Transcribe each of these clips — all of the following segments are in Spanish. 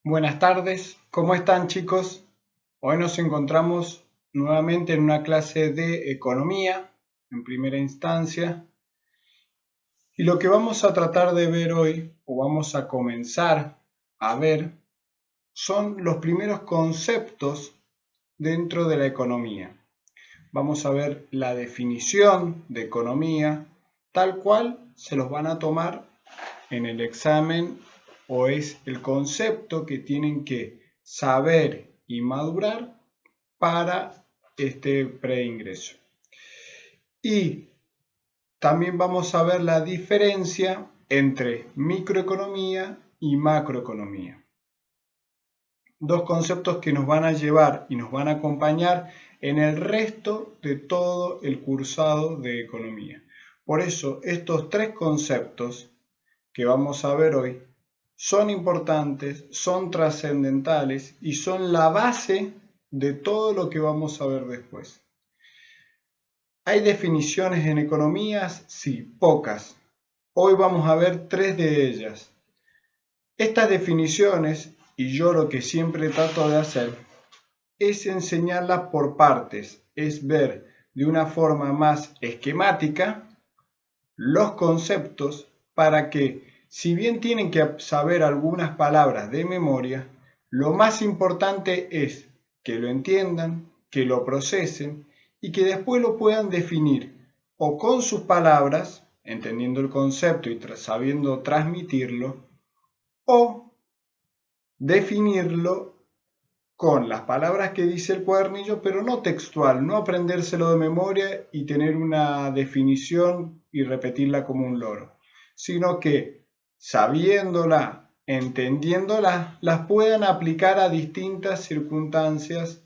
Buenas tardes, ¿cómo están chicos? Hoy nos encontramos nuevamente en una clase de economía en primera instancia y lo que vamos a tratar de ver hoy o vamos a comenzar a ver son los primeros conceptos dentro de la economía. Vamos a ver la definición de economía tal cual se los van a tomar en el examen o es el concepto que tienen que saber y madurar para este preingreso. Y también vamos a ver la diferencia entre microeconomía y macroeconomía. Dos conceptos que nos van a llevar y nos van a acompañar en el resto de todo el cursado de economía. Por eso, estos tres conceptos que vamos a ver hoy son importantes, son trascendentales y son la base de todo lo que vamos a ver después. ¿Hay definiciones en economías? Sí, pocas. Hoy vamos a ver tres de ellas. Estas definiciones, y yo lo que siempre trato de hacer, es enseñarlas por partes, es ver de una forma más esquemática los conceptos para que, si bien tienen que saber algunas palabras de memoria, lo más importante es que lo entiendan, que lo procesen y que después lo puedan definir o con sus palabras, entendiendo el concepto y sabiendo transmitirlo, o definirlo con las palabras que dice el cuadernillo, pero no textual, no aprendérselo de memoria y tener una definición y repetirla como un loro, sino que sabiéndola, entendiéndola, las puedan aplicar a distintas circunstancias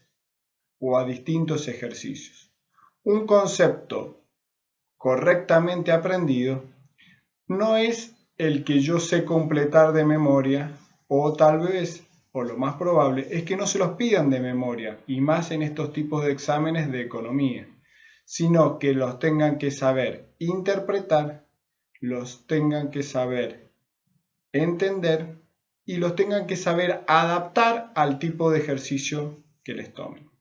o a distintos ejercicios. Un concepto correctamente aprendido no es el que yo sé completar de memoria, o tal vez, o lo más probable, es que no se los pidan de memoria, y más en estos tipos de exámenes de economía, sino que los tengan que saber interpretar, los tengan que saber entender y los tengan que saber adaptar al tipo de ejercicio que les tomen.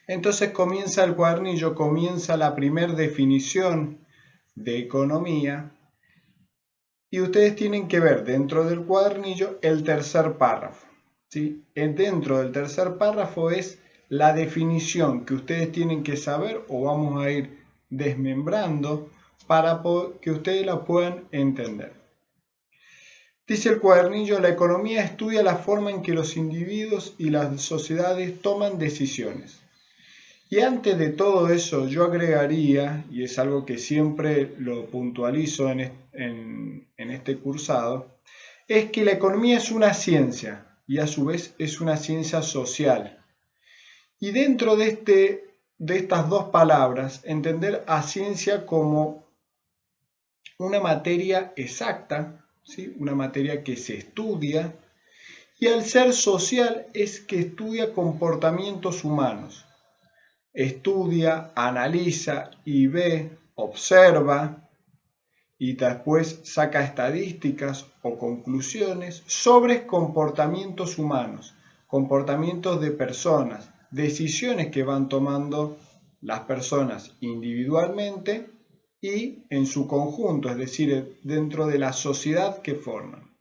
Entonces comienza el cuadernillo, comienza la primera definición de economía. Y ustedes tienen que ver dentro del cuadernillo el tercer párrafo. ¿Sí? Dentro del tercer párrafo es la definición que ustedes tienen que saber o vamos a ir desmembrando para que ustedes la puedan entender. Dice el cuadernillo, la economía estudia la forma en que los individuos y las sociedades toman decisiones. Y antes de todo eso yo agregaría, y es algo que siempre lo puntualizo en este cursado, es que la economía es una ciencia y a su vez es una ciencia social. Y dentro de estas dos palabras, entender a ciencia como una materia exacta, ¿sí? Una materia que se estudia, y al ser social es que estudia comportamientos humanos. Estudia, analiza y ve, observa y después saca estadísticas o conclusiones sobre comportamientos humanos, comportamientos de personas, decisiones que van tomando las personas individualmente y en su conjunto, es decir, dentro de la sociedad que forman.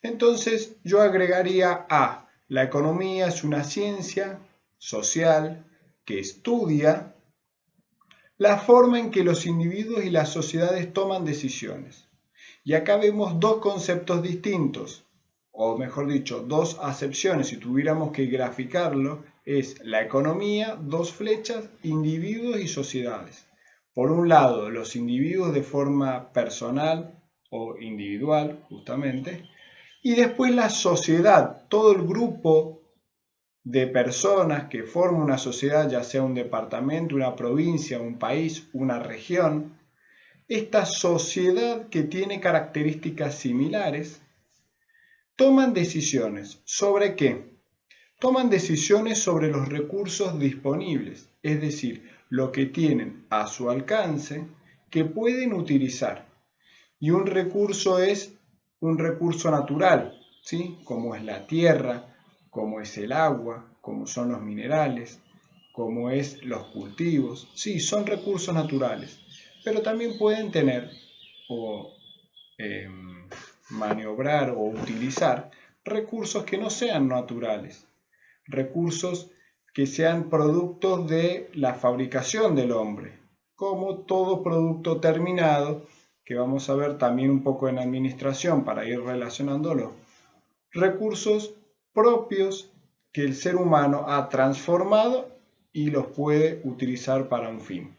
Entonces yo agregaría a la economía es una ciencia social que estudia la forma en que los individuos y las sociedades toman decisiones. Y acá vemos dos conceptos distintos, o mejor dicho, dos acepciones. Si tuviéramos que graficarlo, es la economía, dos flechas, individuos y sociedades. Por un lado, los individuos de forma personal o individual, justamente, y después la sociedad, todo el grupo de personas que forman una sociedad, ya sea un departamento, una provincia, un país, una región. Esta sociedad que tiene características similares, toman decisiones. ¿Sobre qué? Toman decisiones sobre los recursos disponibles, es decir, lo que tienen a su alcance que pueden utilizar. Y un recurso es un recurso natural, ¿sí? Como es la tierra, como es el agua, como son los minerales, como es los cultivos. Sí, son recursos naturales, pero también pueden tener o maniobrar o utilizar recursos que no sean naturales, recursos que sean productos de la fabricación del hombre, como todo producto terminado, que vamos a ver también un poco en administración para ir relacionándolo, recursos propios que el ser humano ha transformado y los puede utilizar para un fin.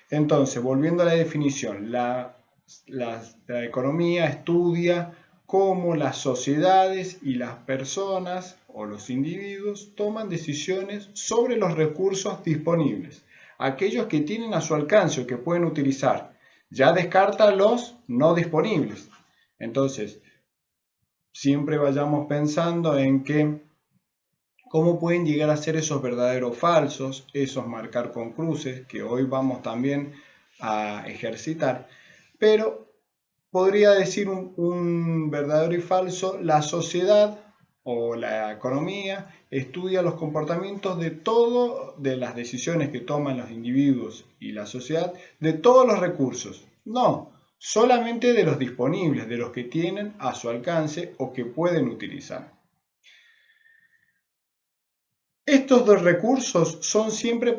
Entonces, volviendo a la definición, la economía estudia cómo las sociedades y las personas o los individuos toman decisiones sobre los recursos disponibles, aquellos que tienen a su alcance o que pueden utilizar. Ya descarta los no disponibles. Entonces, siempre vayamos pensando en que cómo pueden llegar a ser esos verdaderos falsos, esos marcar con cruces, que hoy vamos también a ejercitar, pero podría decir un verdadero y falso: la sociedad o la economía estudia los comportamientos de todo, de las decisiones que toman los individuos y la sociedad, de todos los recursos. No, solamente de los disponibles, de los que tienen a su alcance o que pueden utilizar. Estos dos recursos son siempre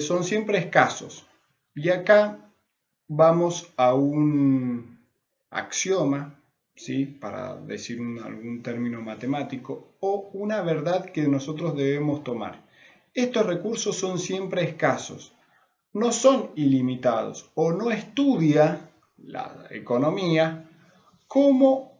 son siempre escasos. Y acá vamos a un axioma, ¿sí? Para decir algún término matemático, o una verdad que nosotros debemos tomar. Estos recursos son siempre escasos, no son ilimitados, o no estudia la economía cómo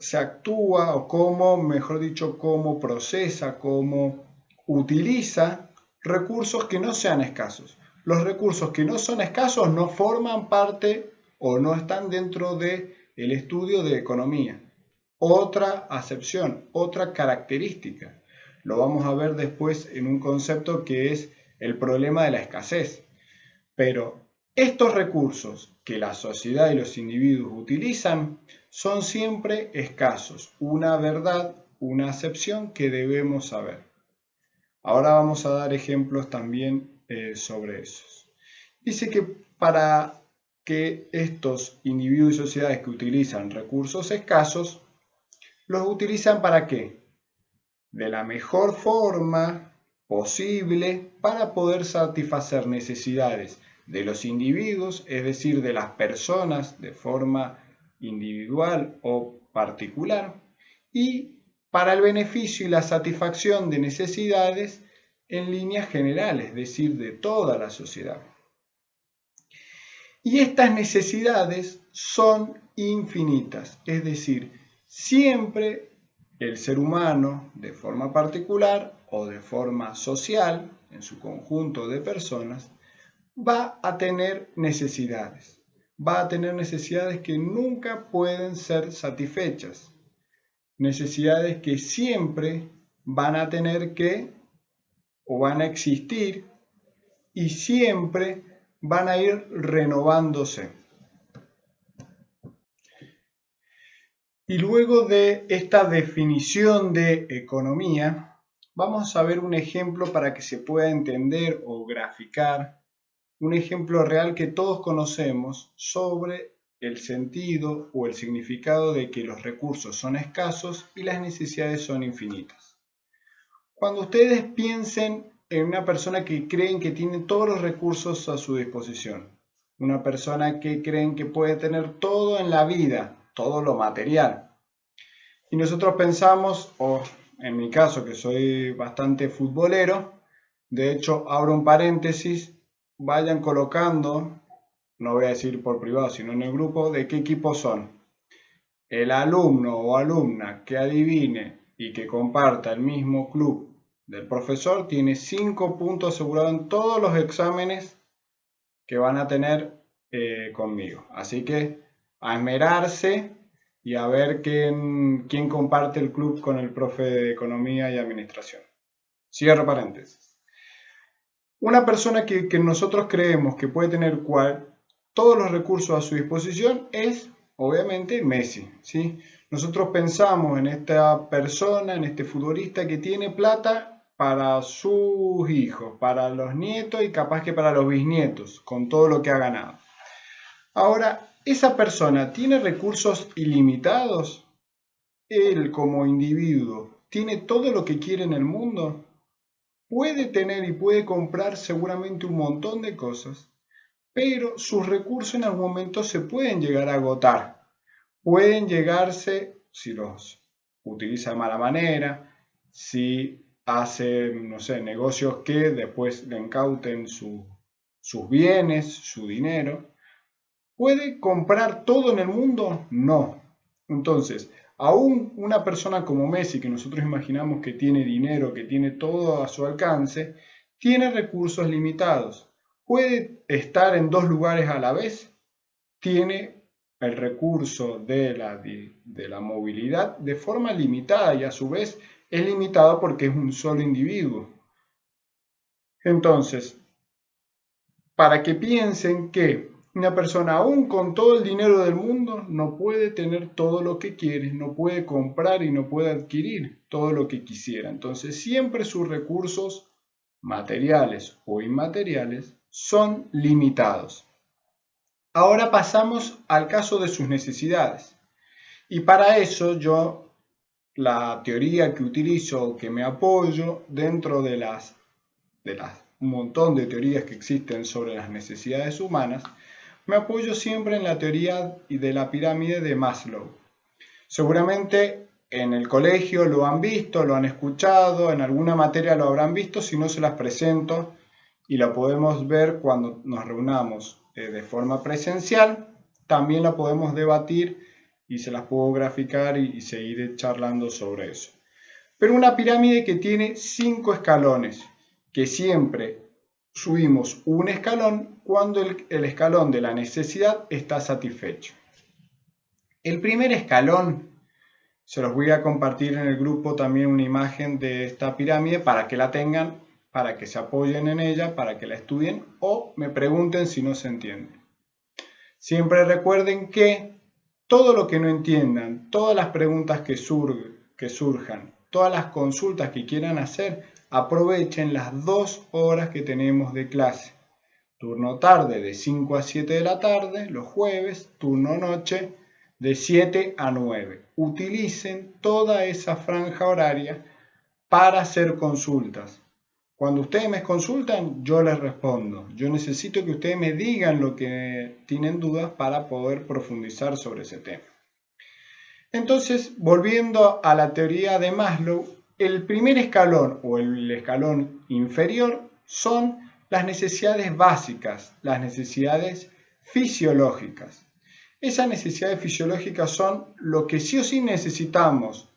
se actúa o cómo, mejor dicho, cómo procesa, cómo utiliza recursos que no sean escasos. Los recursos que no son escasos no forman parte o no están dentro del estudio de economía. Otra acepción, otra característica. Lo vamos a ver después en un concepto que es el problema de la escasez. Pero estos recursos que la sociedad y los individuos utilizan son siempre escasos, una verdad, una acepción que debemos saber. Ahora vamos a dar ejemplos también sobre esos. Dice que para que estos individuos y sociedades que utilizan recursos escasos, ¿los utilizan para qué? De la mejor forma posible para poder satisfacer necesidades de los individuos, es decir, de las personas de forma individual o particular, y para el beneficio y la satisfacción de necesidades en líneas generales, es decir, de toda la sociedad. Y estas necesidades son infinitas, es decir, siempre el ser humano, de forma particular o de forma social, en su conjunto de personas, va a tener necesidades. Va a tener necesidades que nunca pueden ser satisfechas. Necesidades que siempre van a tener que o van a existir y siempre van a ir renovándose. Y luego de esta definición de economía, vamos a ver un ejemplo para que se pueda entender o graficar, un ejemplo real que todos conocemos sobre el sentido o el significado de que los recursos son escasos y las necesidades son infinitas. Cuando ustedes piensen en una persona que creen que tiene todos los recursos a su disposición, una persona que creen que puede tener todo en la vida, todo lo material, y nosotros pensamos, o en mi caso que soy bastante futbolero, de hecho abro un paréntesis, vayan colocando, no voy a decir por privado sino en el grupo, de qué equipo son. El alumno o alumna que adivine y que comparta el mismo club del profesor tiene 5 puntos asegurados en todos los exámenes que van a tener conmigo. Así que a esmerarse y a ver quién comparte el club con el profe de Economía y Administración. Cierro paréntesis. Una persona que nosotros creemos que puede tener todos los recursos a su disposición es obviamente Messi, ¿sí? Nosotros pensamos en esta persona, en este futbolista que tiene plata para sus hijos, para los nietos y capaz que para los bisnietos, con todo lo que ha ganado. Ahora, ¿esa persona tiene recursos ilimitados? ¿Él como individuo tiene todo lo que quiere en el mundo? Puede tener y puede comprar seguramente un montón de cosas, pero sus recursos en algún momento se pueden llegar a agotar. Pueden llegarse, si los utiliza de mala manera, si hace, no sé, negocios que después le incauten sus bienes, su dinero. ¿Puede comprar todo en el mundo? No. Entonces, aún una persona como Messi, que nosotros imaginamos que tiene dinero, que tiene todo a su alcance, tiene recursos limitados. ¿Puede estar en dos lugares a la vez? Tiene el recurso de la movilidad de forma limitada y a su vez es limitado porque es un solo individuo. Entonces, para que piensen que una persona aún con todo el dinero del mundo no puede tener todo lo que quiere, no puede comprar y no puede adquirir todo lo que quisiera. Entonces siempre sus recursos materiales o inmateriales son limitados. Ahora pasamos al caso de sus necesidades. Y para eso yo la teoría que utilizo, que me apoyo dentro de las un montón de teorías que existen sobre las necesidades humanas, me apoyo siempre en la teoría de la pirámide de Maslow. Seguramente en el colegio lo han visto, lo han escuchado, en alguna materia lo habrán visto, si no se las presento y la podemos ver cuando nos reunamos de forma presencial, también la podemos debatir y se las puedo graficar y seguir charlando sobre eso. Pero una pirámide que tiene 5 escalones, que siempre subimos un escalón cuando el escalón de la necesidad está satisfecho. El primer escalón, se los voy a compartir en el grupo también una imagen de esta pirámide para que la tengan, para que se apoyen en ella, para que la estudien o me pregunten si no se entiende. Siempre recuerden que todo lo que no entiendan, todas las preguntas que surjan, todas las consultas que quieran hacer, aprovechen las 2 horas que tenemos de clase. Turno tarde de 5 a 7 de la tarde, los jueves, turno noche de 7 a 9. Utilicen toda esa franja horaria para hacer consultas. Cuando ustedes me consultan, yo les respondo. Yo necesito que ustedes me digan lo que tienen dudas para poder profundizar sobre ese tema. Entonces, volviendo a la teoría de Maslow, el primer escalón o el escalón inferior son las necesidades básicas, las necesidades fisiológicas. Esas necesidades fisiológicas son lo que sí o sí necesitamos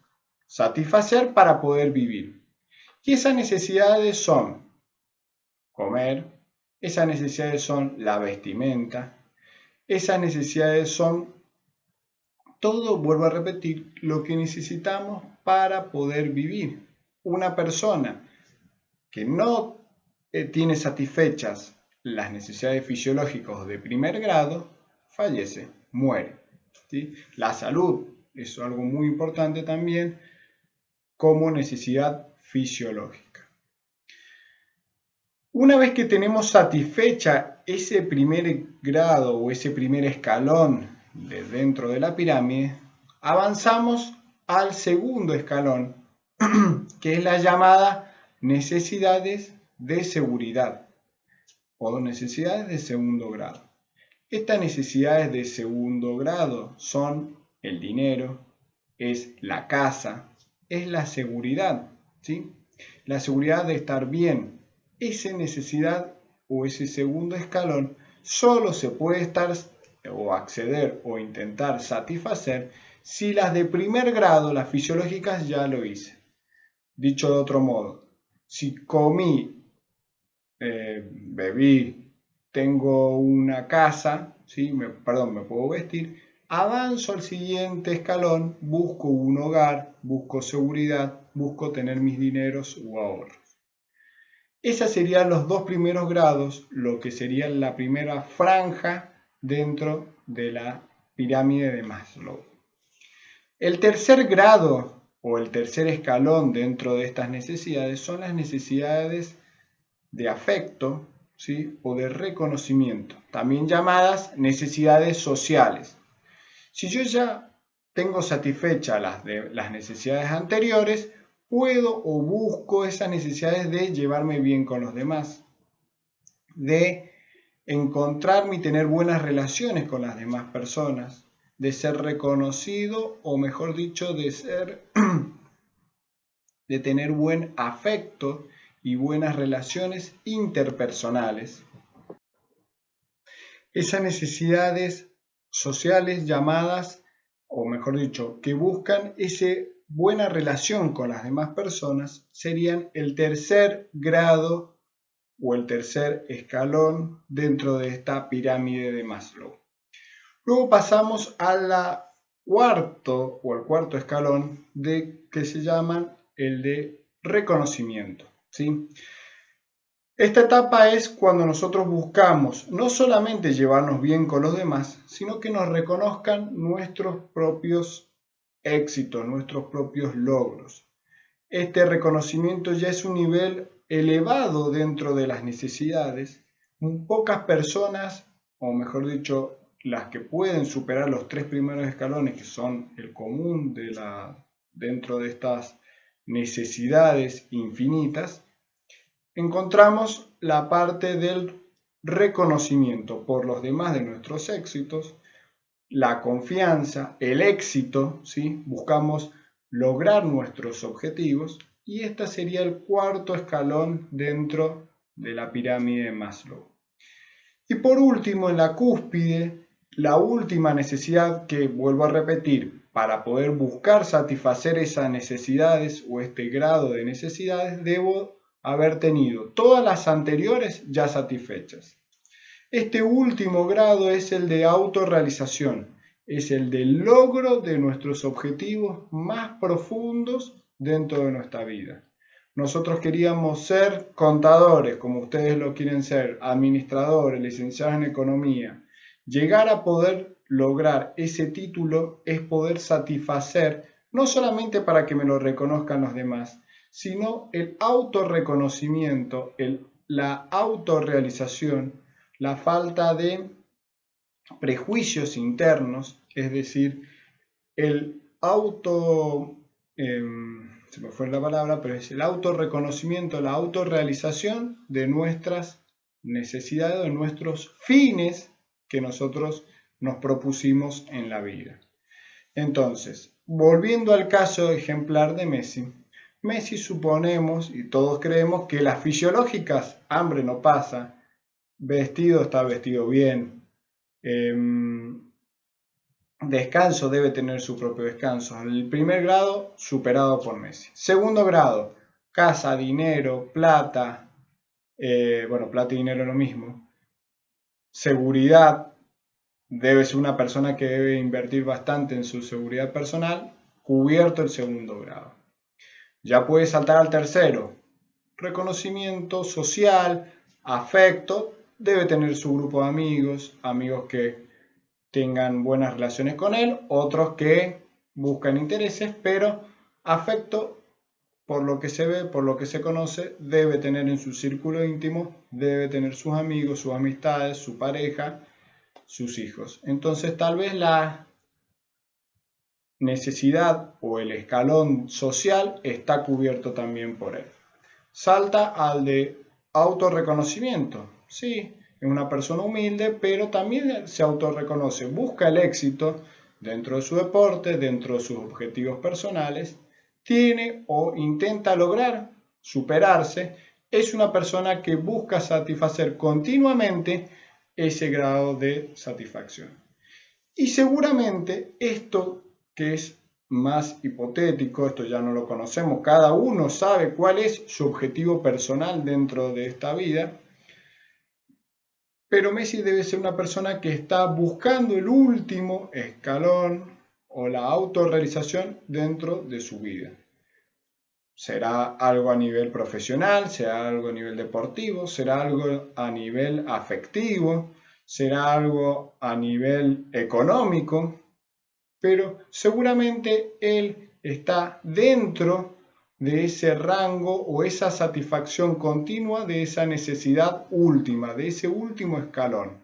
satisfacer para poder vivir. Y esas necesidades son comer, esas necesidades son la vestimenta, esas necesidades son todo, vuelvo a repetir, lo que necesitamos para poder vivir. Una persona que no tiene satisfechas las necesidades fisiológicas de primer grado, fallece, muere. ¿Sí? La salud es algo muy importante también como necesidad fisiológica. Una vez que tenemos satisfecha ese primer grado o ese primer escalón de dentro de la pirámide, avanzamos al segundo escalón, que es la llamada necesidades de seguridad o necesidades de segundo grado. Estas necesidades de segundo grado son el dinero, es la casa, es la seguridad, ¿sí? La seguridad de estar bien. Esa necesidad o ese segundo escalón solo se puede estar o acceder o intentar satisfacer si las de primer grado, las fisiológicas, ya lo hice. Dicho de otro modo, si comí, bebí, tengo una casa, ¿sí? me puedo vestir, avanzo al siguiente escalón, busco un hogar, busco seguridad, busco tener mis dineros o ahorros. Esos serían los 2 primeros grados, lo que sería la primera franja dentro de la pirámide de Maslow. El tercer grado o el tercer escalón dentro de estas necesidades son las necesidades de afecto, ¿sí? O de reconocimiento, también llamadas necesidades sociales. Si yo ya tengo satisfechas las necesidades anteriores, puedo o busco esas necesidades de llevarme bien con los demás, de encontrarme y tener buenas relaciones con las demás personas, de ser reconocido o mejor dicho, de tener buen afecto y buenas relaciones interpersonales. Esas necesidades sociales llamadas, o mejor dicho, que buscan esa buena relación con las demás personas, serían el tercer grado o el tercer escalón dentro de esta pirámide de Maslow. Luego pasamos al cuarto escalón que se llama el de reconocimiento, ¿sí? Esta etapa es cuando nosotros buscamos no solamente llevarnos bien con los demás, sino que nos reconozcan nuestros propios éxitos, nuestros propios logros. Este reconocimiento ya es un nivel elevado dentro de las necesidades. Pocas personas, o mejor dicho, las que pueden superar los tres primeros escalones, que son el común dentro de estas necesidades infinitas, encontramos la parte del reconocimiento por los demás de nuestros éxitos, la confianza, el éxito, ¿sí? Buscamos lograr nuestros objetivos y este sería el cuarto escalón dentro de la pirámide de Maslow. Y por último, en la cúspide, la última necesidad que vuelvo a repetir, para poder buscar satisfacer esas necesidades o este grado de necesidades, debo haber tenido todas las anteriores ya satisfechas. Este último grado es el de autorrealización, es el del logro de nuestros objetivos más profundos dentro de nuestra vida. Nosotros queríamos ser contadores, como ustedes lo quieren ser, administradores, licenciados en economía. Llegar a poder lograr ese título es poder satisfacer, no solamente para que me lo reconozcan los demás, sino el autorreconocimiento, la autorrealización, la falta de prejuicios internos, es decir, el se me fue la palabra, pero es el autorreconocimiento, la autorrealización de nuestras necesidades, de nuestros fines que nosotros nos propusimos en la vida. Entonces, volviendo al caso ejemplar de Messi, Messi suponemos y todos creemos que las fisiológicas, hambre no pasa, está vestido bien, descanso debe tener su propio descanso. El primer grado superado por Messi. Segundo grado, casa, dinero, plata, plata y dinero es lo mismo. Seguridad, debe ser una persona que debe invertir bastante en su seguridad personal, cubierto el segundo grado. Ya puede saltar al tercero, reconocimiento social, afecto, debe tener su grupo de amigos, amigos que tengan buenas relaciones con él, otros que buscan intereses, pero afecto, por lo que se ve, por lo que se conoce, debe tener en su círculo íntimo, debe tener sus amigos, sus amistades, su pareja, sus hijos. Entonces tal vez la necesidad o el escalón social está cubierto también por él. Salta al de autorreconocimiento. Sí, es una persona humilde, pero también se autorreconoce, busca el éxito dentro de su deporte, dentro de sus objetivos personales, tiene o intenta lograr superarse, es una persona que busca satisfacer continuamente ese grado de satisfacción. Y seguramente esto que es más hipotético, esto ya no lo conocemos, cada uno sabe cuál es su objetivo personal dentro de esta vida, pero Messi debe ser una persona que está buscando el último escalón o la autorrealización dentro de su vida. Será algo a nivel profesional, será algo a nivel deportivo, será algo a nivel afectivo, será algo a nivel económico, pero seguramente él está dentro de ese rango o esa satisfacción continua de esa necesidad última, de ese último escalón.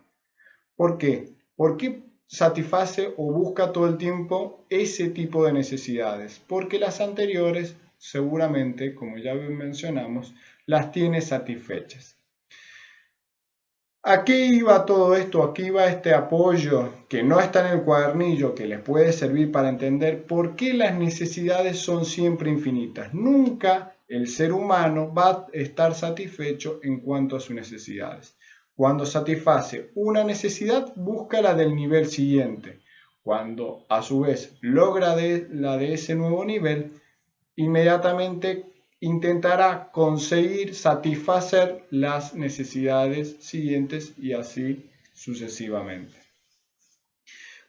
¿Por qué? Porque satisface o busca todo el tiempo ese tipo de necesidades, porque las anteriores seguramente, como ya mencionamos, las tiene satisfechas. ¿A qué iba todo esto? ¿A qué iba este apoyo que no está en el cuadernillo, que les puede servir para entender por qué las necesidades son siempre infinitas? Nunca el ser humano va a estar satisfecho en cuanto a sus necesidades. Cuando satisface una necesidad, busca la del nivel siguiente. Cuando a su vez logra la de ese nuevo nivel, inmediatamente intentará conseguir satisfacer las necesidades siguientes y así sucesivamente.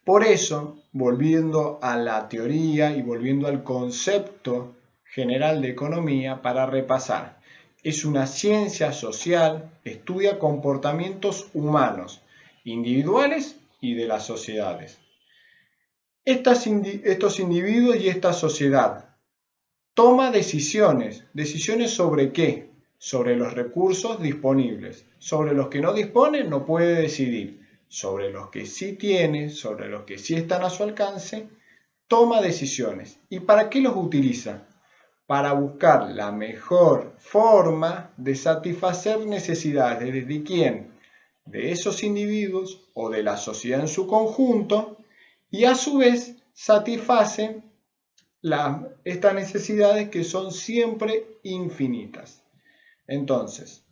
Por eso, volviendo a la teoría y volviendo al concepto general de economía, para repasar, es una ciencia social, estudia comportamientos humanos, individuales y de las sociedades. Estos individuos y esta sociedad toma decisiones. ¿Decisiones sobre qué? Sobre los recursos disponibles. Sobre los que no dispone no puede decidir. Sobre los que sí tiene, sobre los que sí están a su alcance, toma decisiones. ¿Y para qué los utiliza? Para buscar la mejor forma de satisfacer necesidades. ¿De quién? De esos individuos o de la sociedad en su conjunto, y a su vez satisface estas necesidades que son siempre infinitas. Entonces,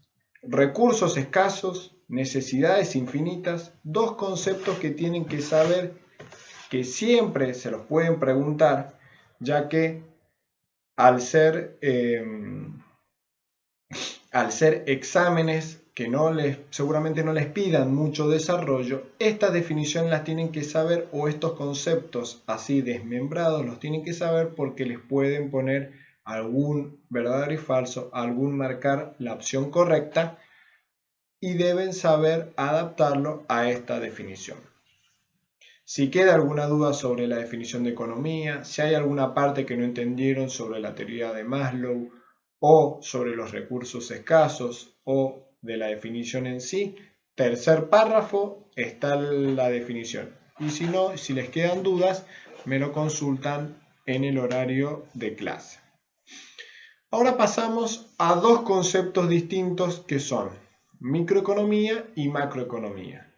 recursos escasos, necesidades infinitas, dos conceptos que tienen que saber, que siempre se los pueden preguntar, ya que al ser exámenes que seguramente no les pidan mucho desarrollo, estas definiciones las tienen que saber, o estos conceptos así desmembrados los tienen que saber, porque les pueden poner algún verdadero y falso, algún marcar la opción correcta, y deben saber adaptarlo a esta definición. Si queda alguna duda sobre la definición de economía, si hay alguna parte que no entendieron sobre la teoría de Maslow o sobre los recursos escasos o de la definición en sí, tercer párrafo está la definición. Y si no, si les quedan dudas, me lo consultan en el horario de clase. Ahora pasamos a dos conceptos distintos que son microeconomía y macroeconomía.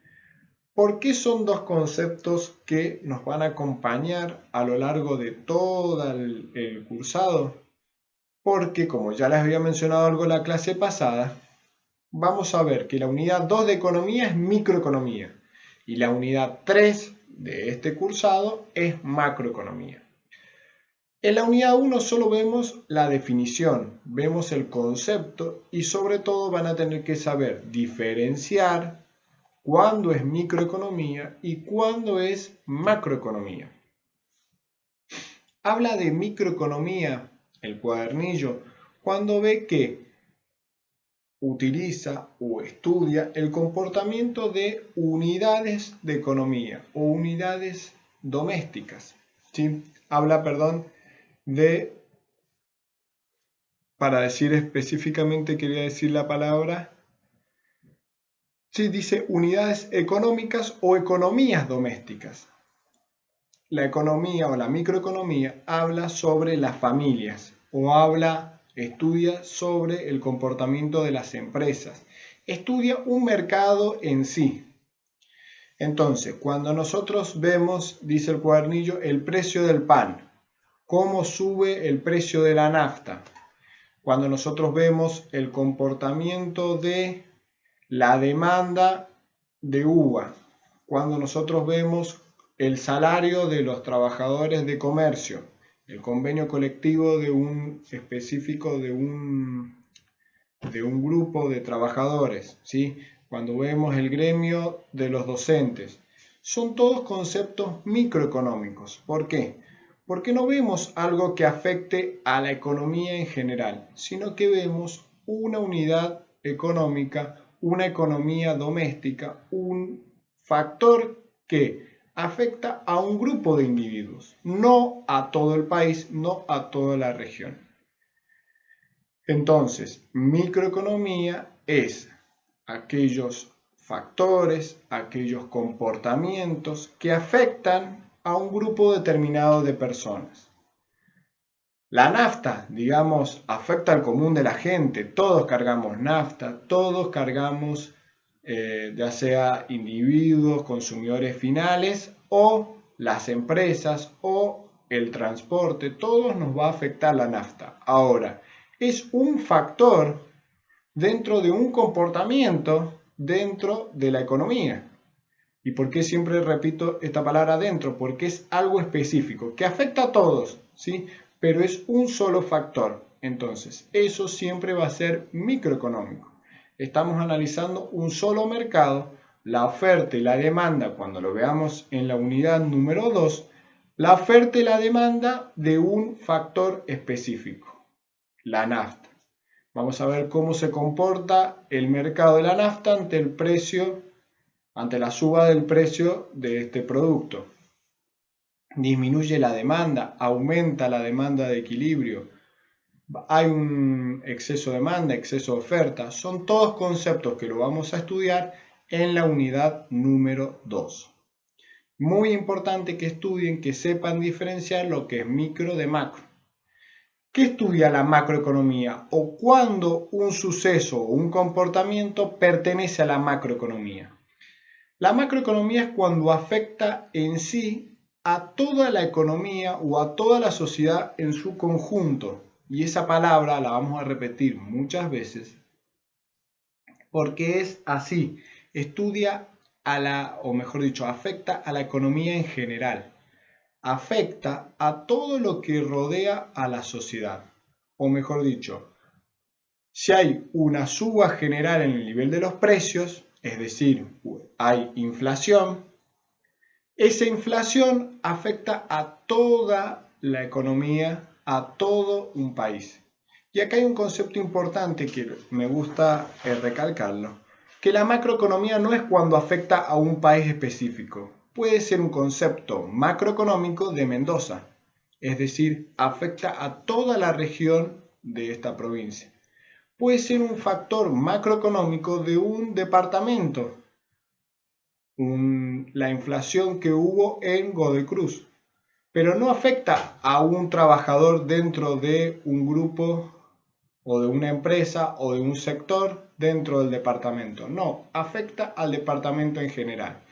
¿Por qué son dos conceptos que nos van a acompañar a lo largo de todo el cursado? Porque, como ya les había mencionado algo en la clase pasada, vamos a ver que la unidad 2 de economía es microeconomía y la unidad 3 de este cursado es macroeconomía. En la unidad 1 solo vemos la definición, vemos el concepto y sobre todo van a tener que saber diferenciar cuándo es microeconomía y cuándo es macroeconomía. Habla de microeconomía el cuadernillo cuando ve que utiliza o estudia el comportamiento de unidades de economía o unidades domésticas. ¿Sí? Habla, para decir específicamente, quería decir la palabra, sí, dice unidades económicas o economías domésticas. La economía o la microeconomía habla sobre las familias o estudia sobre el comportamiento de las empresas, estudia un mercado en sí. Entonces, cuando nosotros vemos, dice el cuadernillo, el precio del pan, cómo sube el precio de la nafta, cuando nosotros vemos el comportamiento de la demanda de uva, cuando nosotros vemos el salario de los trabajadores de comercio, el convenio colectivo de un específico de un grupo de trabajadores, ¿sí? Cuando vemos el gremio de los docentes, son todos conceptos microeconómicos. ¿Por qué? Porque no vemos algo que afecte a la economía en general, sino que vemos una unidad económica, una economía doméstica, factor que afecta a un grupo de individuos, no a todo el país, no a toda la región. Entonces, microeconomía es aquellos factores, aquellos comportamientos que afectan a un grupo determinado de personas. La nafta, digamos, afecta al común de la gente. Todos cargamos nafta, todos cargamos, ya sea individuos, consumidores finales o las empresas o el transporte. Todos nos va a afectar la nafta. Ahora, es un factor dentro de un comportamiento dentro de la economía. ¿Y por qué siempre repito esta palabra dentro? Porque es algo específico que afecta a todos, ¿sí? Pero es un solo factor. Entonces, eso siempre va a ser microeconómico. Estamos analizando un solo mercado, la oferta y la demanda, cuando lo veamos en la unidad número 2, la oferta y la demanda de un factor específico, la nafta. Vamos a ver cómo se comporta el mercado de la nafta ante la suba del precio de este producto. Disminuye la demanda, aumenta la demanda de equilibrio, hay un exceso de demanda, exceso de oferta. Son todos conceptos que lo vamos a estudiar en la unidad número 2. Muy importante que estudien, que sepan diferenciar lo que es micro de macro. ¿Qué estudia la macroeconomía? ¿O cuándo un suceso o un comportamiento pertenece a la macroeconomía? La macroeconomía es cuando afecta en sí a toda la economía o a toda la sociedad en su conjunto. Y esa palabra la vamos a repetir muchas veces porque es así. Estudia o mejor dicho, afecta a la economía en general. Afecta a todo lo que rodea a la sociedad. O mejor dicho, si hay una suba general en el nivel de los precios, es decir, hay inflación, esa inflación afecta a toda la economía, a todo un país. Y acá hay un concepto importante que me gusta recalcarlo, que la macroeconomía no es cuando afecta a un país específico, puede ser un concepto macroeconómico de Mendoza, es decir, afecta a toda la región de esta provincia. Puede ser un factor macroeconómico de un departamento, la inflación que hubo en Godoy Cruz, pero no afecta a un trabajador dentro de un grupo o de una empresa o de un sector dentro del departamento. No, afecta al departamento en general.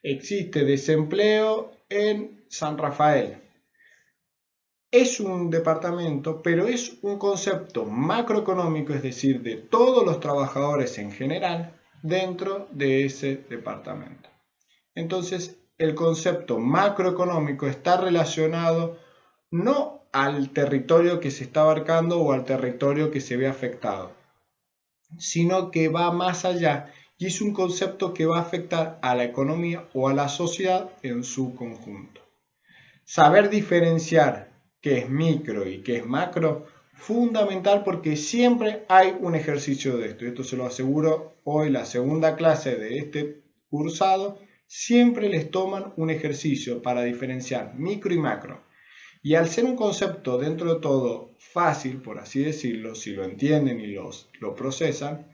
Existe desempleo en San Rafael. Es un departamento, pero es un concepto macroeconómico, es decir, de todos los trabajadores en general dentro de ese departamento. Entonces, el concepto macroeconómico está relacionado no al territorio que se está abarcando o al territorio que se ve afectado, sino que va más allá y es un concepto que va a afectar a la economía o a la sociedad en su conjunto. Saber diferenciar qué es micro y qué es macro, fundamental porque siempre hay un ejercicio de esto. Esto se lo aseguro hoy, la segunda clase de este cursado, siempre les toman un ejercicio para diferenciar micro y macro. Y al ser un concepto dentro de todo fácil, por así decirlo, si lo entienden y lo procesan,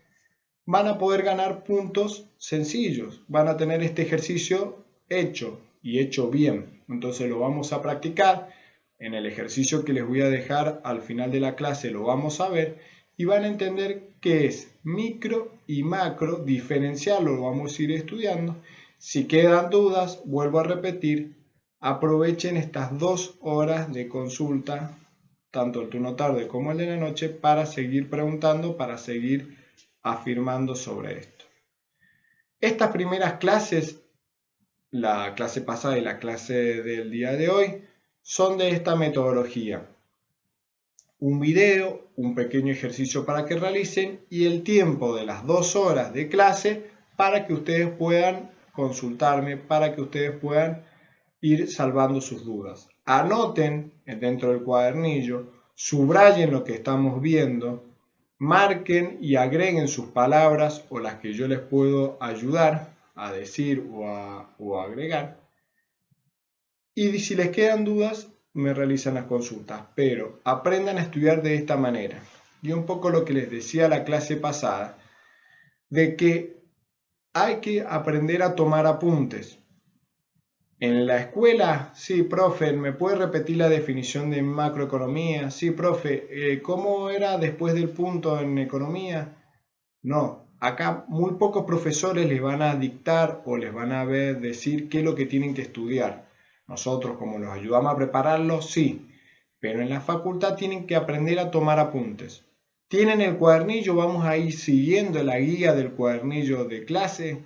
van a poder ganar puntos sencillos, van a tener este ejercicio hecho y hecho bien. Entonces lo vamos a practicar, en el ejercicio que les voy a dejar al final de la clase lo vamos a ver y van a entender qué es micro y macro, diferenciarlo, lo vamos a ir estudiando. Si quedan dudas, vuelvo a repetir, aprovechen estas 2 horas de consulta, tanto el turno tarde como el de la noche, para seguir preguntando, para seguir afirmando sobre esto. Estas primeras clases, la clase pasada y la clase del día de hoy, son de esta metodología. Un video, un pequeño ejercicio para que realicen y el tiempo de las 2 horas de clase para que ustedes puedan consultarme, para que ustedes puedan ir salvando sus dudas. Anoten dentro del cuadernillo, subrayen lo que estamos viendo, marquen y agreguen sus palabras o las que yo les puedo ayudar a decir o a agregar. Y si les quedan dudas, me realizan las consultas, pero aprendan a estudiar de esta manera. Y un poco lo que les decía la clase pasada, de que hay que aprender a tomar apuntes. En la escuela, sí, profe, ¿me puede repetir la definición de macroeconomía? Sí, profe, ¿cómo era después del punto en economía? No, acá muy pocos profesores les van a dictar o les van a decir qué es lo que tienen que estudiar. Nosotros, como los ayudamos a prepararlo, sí, pero en la facultad tienen que aprender a tomar apuntes. Tienen el cuadernillo, vamos a ir siguiendo la guía del cuadernillo de clase.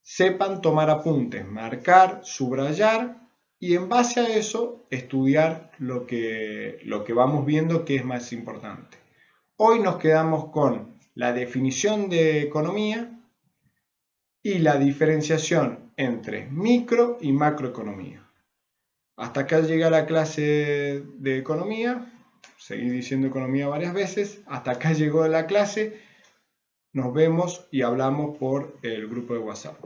Sepan tomar apuntes, marcar, subrayar y en base a eso estudiar lo que vamos viendo que es más importante. Hoy nos quedamos con la definición de economía y la diferenciación entre micro y macroeconomía. Hasta acá llega la clase de economía. Seguí diciendo economía varias veces. Hasta acá llegó la clase. Nos vemos y hablamos por el grupo de WhatsApp.